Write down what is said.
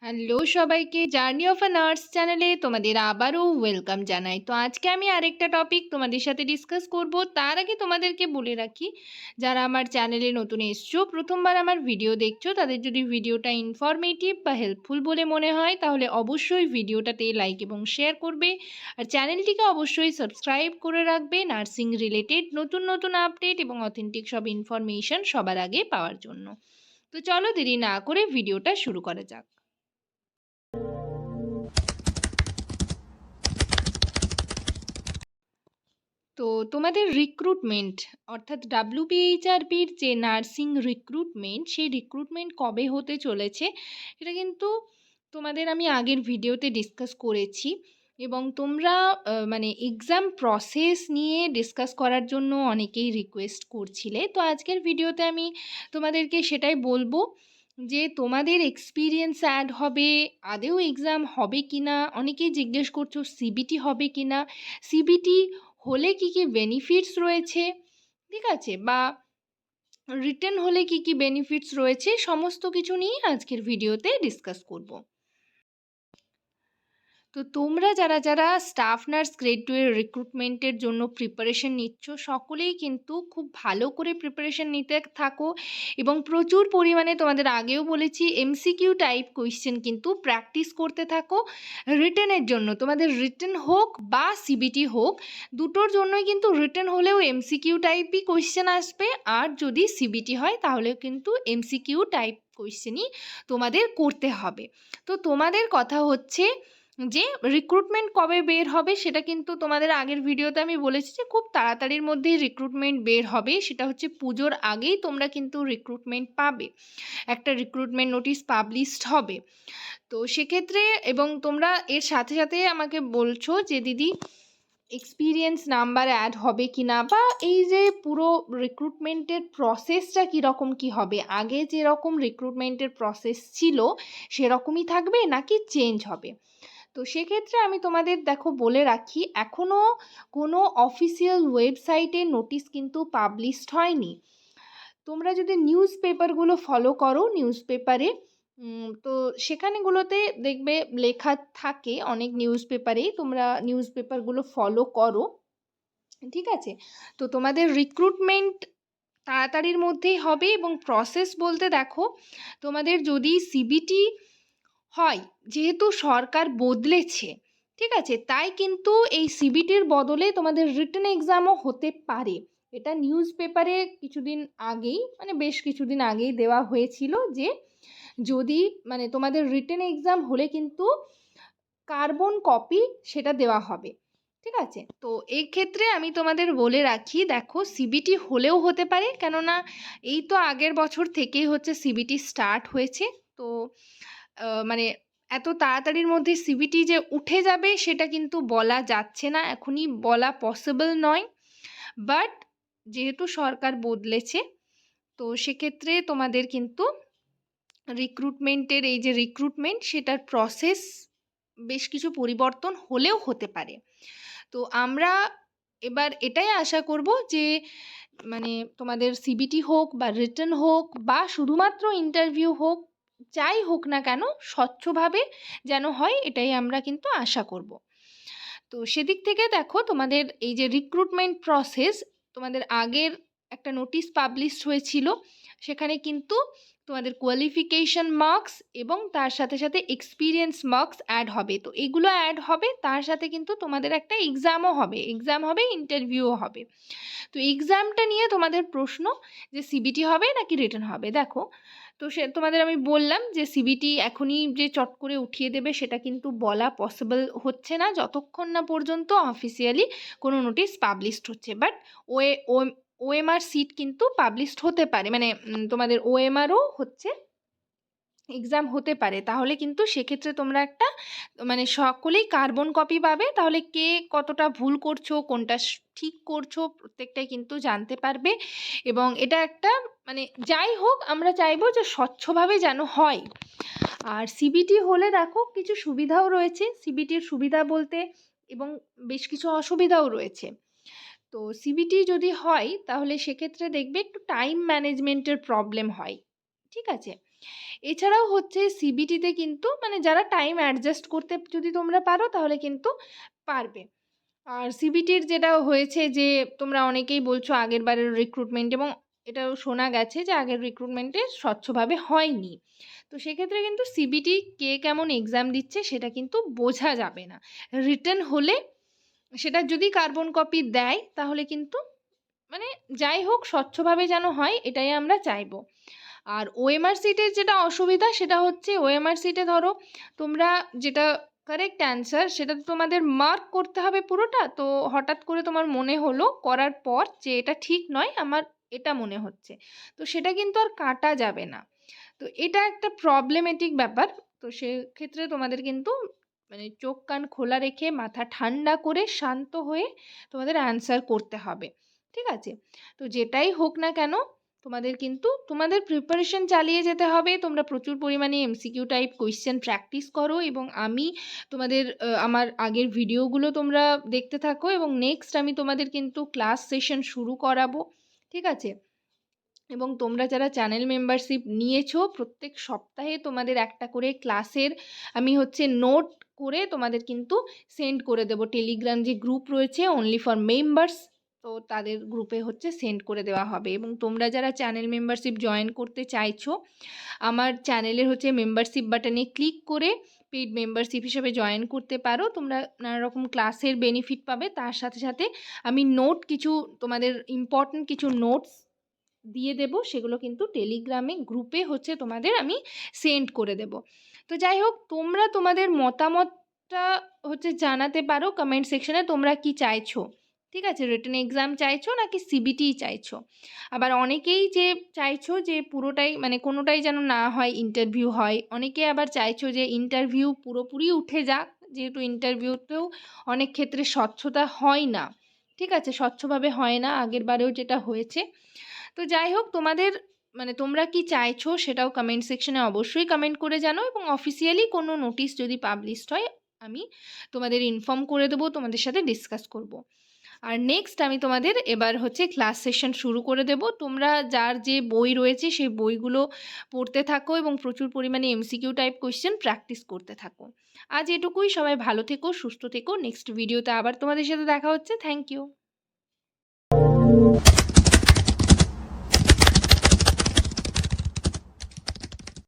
Hello সবাইকে, journey of a nurse চ্যানেলে তোমাদের আবারও ওয়েলকাম জানাই। তো আজকে আমি আরেকটা টপিক তোমাদের সাথে ডিসকাস করব। তার আগে তোমাদেরকে বলে রাখি, যারা আমার চ্যানেলে নতুন এসছো, প্রথমবার আমার ভিডিও দেখছো, তাদের যদি ভিডিওটা ইনফরমেটিভ বা হেল্পফুল বলে মনে হয় তাহলে অবশ্যই ভিডিওটাতে লাইক এবং শেয়ার করবে। আর চ্যানেলটিকে অবশ্যই সাবস্ক্রাইব করে রাখবে নার্সিং রিলেটেড নতুন নতুন আপডেট এবং অথেন্টিক সব ইনফরমেশন সবার আগে পাওয়ার জন্য। তো চলো দেরি না করে ভিডিওটা শুরু করা যাক। তো তোমাদের রিক্রুটমেন্ট অর্থাৎ ডাব্লিউবিএইচআরবির যে নার্সিং রিক্রুটমেন্ট, সেই রিক্রুটমেন্ট কবে হতে চলেছে এটা কিন্তু তোমাদের আমি আগের ভিডিওতে ডিসকাস করেছি। এবং তোমরা মানে এক্সাম প্রসেস নিয়ে ডিসকাস করার জন্য অনেকেই রিকোয়েস্ট করছিলে। তো আজকের ভিডিওতে আমি তোমাদেরকে সেটাই বলবো যে তোমাদের এক্সপিরিয়েন্স অ্যাড হবে, আদেও এক্সাম হবে কি না। অনেকেই জিজ্ঞেস করছো সিবিটি হবে কি না, সিবিটি হলে কি কি বেনিফিটস রয়েছে, ঠিক আছে, বা রিটেন হলে কি কি বেনিফিটস রয়েছে, সমস্ত কিছু নিয়ে আজকের ভিডিওতে ডিসকাস করব। তো তোমরা যারা যারা স্টাফ নার্স গ্রেড 2 এর রিক্রুটমেন্টের জন্য প্রিপারেশন নিচ্ছ, সকলেই কিন্তু খুব ভালো করে প্রিপারেশন নিতে থাকো এবং প্রচুর পরিমাণে, তোমাদের আগেও বলেছি, এমসিকিউ টাইপ কোয়েশ্চেন কিন্তু প্র্যাকটিস করতে থাকো। রিটেনের জন্য তোমাদের রিটেন হোক বা সিবিটি হোক, দুটোর জন্যই কিন্তু রিটেন হলেও এমসিকিউ টাইপই কোয়েশ্চেন আসবে, আর যদি সিবিটি হয় তাহলেও কিন্তু এমসিকিউ টাইপ কোয়েশ্চেনই তোমাদের করতে হবে। তো তোমাদের কথা হচ্ছে যে রিক্রুটমেন্ট কবে বের হবে, সেটা কিন্তু তোমাদের আগের ভিডিওতে আমি বলেছি যে খুব তাড়াতাড়ির মধ্যেই রিক্রুটমেন্ট বের হবে। সেটা হচ্ছে পুজোর আগেই তোমরা কিন্তু রিক্রুটমেন্ট পাবে, একটা রিক্রুটমেন্ট নোটিশ পাবলিশড হবে। তো সেক্ষেত্রে এবং তোমরা এর সাথে সাথে আমাকে বলছো যে দিদি এক্সপিরিয়েন্স নাম্বার অ্যাড হবে কি না, বা এই যে পুরো রিক্রুটমেন্টের প্রসেসটা কীরকম কী হবে, আগে যেরকম রিক্রুটমেন্টের প্রসেস ছিল সেরকমই থাকবে নাকি চেঞ্জ হবে। তো সেক্ষেত্রে আমি তোমাদের দেখো বলে রাখি, এখনও কোনো অফিসিয়াল ওয়েবসাইটে নোটিশ কিন্তু পাবলিশড হয়নি। তোমরা যদি নিউজ পেপারগুলো ফলো করো, নিউজ পেপারে তো সেখানেগুলোতে দেখবে লেখা থাকে, অনেক নিউজ পেপারেই, তোমরা নিউজ পেপারগুলো ফলো করো, ঠিক আছে। তো তোমাদের রিক্রুটমেন্ট তাড়াতাড়ির মধ্যেই হবে এবং প্রসেস বলতে দেখো, তোমাদের যদি সিবিটি হয়, যেহেতু সরকার বদলেছে, ঠিক আছে, তাই কিন্তু এই সিবিটির বদলে তোমাদের রিটেন এক্সামও হতে পারে। এটা নিউজ পেপারে কিছুদিন আগেই, মানে বেশ কিছুদিন আগেই দেওয়া হয়েছিল যে যদি মানে তোমাদের রিটেন এক্সাম হলে কিন্তু কার্বন কপি সেটা দেওয়া হবে, ঠিক আছে। তো এই ক্ষেত্রে আমি তোমাদের বলে রাখি, দেখো সিবিটি হলেও হতে পারে, কেননা এই তো আগের বছর থেকেই হচ্ছে সিবিটি স্টার্ট হয়েছে। তো মানে এত তাড়াতাড়ির মধ্যে সিবিটি যে উঠে যাবে সেটা কিন্তু বলা যাচ্ছে না, এখনই বলা পসিবল নয়। বাট যেহেতু সরকার বদলেছে, তো সেক্ষেত্রে তোমাদের কিন্তু রিক্রুটমেন্টের এই যে রিক্রুটমেন্ট, সেটার প্রসেস বেশ কিছু পরিবর্তন হলেও হতে পারে। তো আমরা এবার এটাই আশা করব যে মানে তোমাদের সিবিটি হোক বা রিটেন হোক বা শুধুমাত্র ইন্টারভিউ হোক, যাই হোক না কেন, স্বচ্ছভাবে যেন হয়, এটাই আমরা কিন্তু আশা করব। তো সেদিক থেকে দেখো, তোমাদের এই যে রিক্রুটমেন্ট প্রসেস, তোমাদের আগের একটা নোটিশ পাবলিশড হয়েছিল, সেখানে কিন্তু তোমাদের কোয়ালিফিকেশন মার্কস এবং তার সাথে সাথে এক্সপিরিয়েন্স মার্কস অ্যাড হবে। তো এগুলো অ্যাড হবে, তার সাথে কিন্তু তোমাদের একটা এক্সামও হবে, এক্সাম হবে, ইন্টারভিউও হবে। তো এক্সামটা নিয়ে তোমাদের প্রশ্ন যে সিবিটি হবে নাকি রিটেন হবে, দেখো, তো সে তোমাদের আমি বললাম যে সিবিটি এখনই যে চট করে উঠিয়ে দেবে সেটা কিন্তু বলা পসিবল হচ্ছে না, যতক্ষণ না পর্যন্ত অফিসিয়ালি কোনো নোটিশ পাবলিশড হচ্ছে। বাট ওএমআর সিট কিন্তু পাবলিশড হতে পারে, মানে তোমাদের ওএমআরও হচ্ছে, এক্সাম হতে পারে। তাহলে কিন্তু সেক্ষেত্রে তোমরা একটা মানে সকলেই কার্বন কপি পাবে, তাহলে কে কতটা ভুল করছো, কোনটা ঠিক করছো, প্রত্যেকটাই কিন্তু জানতে পারবে। এবং এটা একটা মানে যাই হোক, আমরা চাইবো যে স্বচ্ছভাবে যেন হয়। আর সিবিটি হলে দেখো কিছু সুবিধাও রয়েছে, সিবিটির সুবিধা বলতে এবং বেশ কিছু অসুবিধাও রয়েছে। তো সিবিটি যদি হয় তাহলে সেক্ষেত্রে দেখবে একটু টাইম ম্যানেজমেন্টের প্রবলেম হয়, ঠিক আছে? এছাড়াও হচ্ছে সিবিটিতে কিন্তু মানে যারা টাইম অ্যাডজাস্ট করতে যদি তোমরা পারো তাহলে কিন্তু পারবে। আর সিবিটির যেটা হয়েছে যে তোমরা অনেকেই বলছো আগের বারের রিক্রুটমেন্ট, এবং এটাও শোনা গেছে যে আগের রিক্রুটমেন্টে স্বচ্ছভাবে হয়নি। তো সেক্ষেত্রে কিন্তু সিবিটি কে কেমন এক্সাম দিচ্ছে সেটা কিন্তু বোঝা যাবে না। রিটেন হলে সেটা যদি কার্বন কপি দেয় তাহলে কিন্তু মানে যাই হোক স্বচ্ছভাবে যেন হয় এটাই আমরা চাইবো। আর ওএমআর সিটের যেটা অসুবিধা সেটা হচ্ছে ওএমআর সিটে ধরো তোমরা যেটা কারেক্ট অ্যান্সার সেটা তো তোমাদের মার্ক করতে হবে পুরোটা, তো হঠাৎ করে তোমার মনে হলো করার পর যে এটা ঠিক নয়, আমার এটা মনে হচ্ছে, তো সেটা কিন্তু আর কাটা যাবে না। তো এটা একটা প্রবলেমেটিক ব্যাপার। তো সেক্ষেত্রে তোমাদের কিন্তু মানে চোখ কান খোলা রেখে মাথা ঠান্ডা করে শান্ত হয়ে তোমাদের অ্যান্সার করতে হবে, ঠিক আছে? তো যেটাই হোক না কেন তোমাদের কিন্তু তোমাদের প্রিপারেশন চালিয়ে যেতে হবে। তোমরা প্রচুর পরিমাণে এমসিকিউ টাইপ কোয়েশ্চেন প্র্যাকটিস করো, এবং আমি তোমাদের আমার আগের ভিডিওগুলো তোমরা দেখতে থাকো, এবং নেক্সট আমি তোমাদের কিন্তু ক্লাস সেশন শুরু করাবো, ঠিক আছে? এবং তোমরা যারা চ্যানেল মেম্বারশিপ নিয়েছো প্রত্যেক সপ্তাহে তোমাদের একটা করে ক্লাসের আমি হচ্ছে নোট করে তোমাদের কিন্তু সেন্ড করে দেবো। টেলিগ্রাম যে গ্রুপ রয়েছে অনলি ফর মেম্বার্স, তো তাদের গ্রুপে হচ্ছে সেন্ড করে দেওয়া হবে। এবং তোমরা যারা চ্যানেল মেম্বারশিপ জয়েন করতে চাইছো আমার চ্যানেলের হচ্ছে মেম্বারশিপ বাটনে ক্লিক করে পেইড মেম্বারশিপ হিসেবে জয়েন করতে পারো। তোমরা নানা রকম ক্লাসের বেনিফিট পাবে, তার সাথে সাথে আমি নোট কিছু তোমাদের ইম্পর্টেন্ট কিছু নোটস দিয়ে দেব, সেগুলো কিন্তু টেলিগ্রামে গ্রুপে হচ্ছে তোমাদের আমি সেন্ড করে দেব। তো যাই হোক তোমরা তোমাদের মতামতটা হচ্ছে জানাতে পারো কমেন্ট সেকশনে তোমরা কি চাইছো, ঠিক আছে? রিটেন এক্সাম চাইছো নাকি সিবিটি চাইছো? আবার অনেকেই যে চাইছো যে পুরোটাই মানে কোনোটাই যেন না হয়, ইন্টারভিউ হয়। অনেকে আবার চাইছো যে ইন্টারভিউ পুরোপুরি উঠে যাক, যেহেতু ইন্টারভিউতেও অনেক ক্ষেত্রে স্বচ্ছতা হয় না, ঠিক আছে? স্বচ্ছভাবে হয় না আগের বারেও যেটা হয়েছে। তো যাই হোক তোমাদের মানে তোমরা কি চাইছো সেটাও কমেন্ট সেকশনে অবশ্যই কমেন্ট করে জানো, এবং অফিসিয়ালি কোনো নোটিশ যদি পাবলিশড হয় আমি তোমাদের ইনফর্ম করে দেবো, তোমাদের সাথে ডিসকাস করব। আর নেক্সট আমি তোমাদের এবার হচ্ছে ক্লাস সেশন শুরু করে দেব। তোমরা যার যে বই রয়েছে সেই বইগুলো পড়তে থাকো এবং প্রচুর পরিমাণে এমসিকিউ টাইপ কোয়েশ্চেন প্র্যাকটিস করতে থাকো। আজ এটুকুই, সবাই ভালো থেকো, সুস্থ থেকো। নেক্সট ভিডিওতে আবার তোমাদের সাথে দেখা হচ্ছে। Thank you.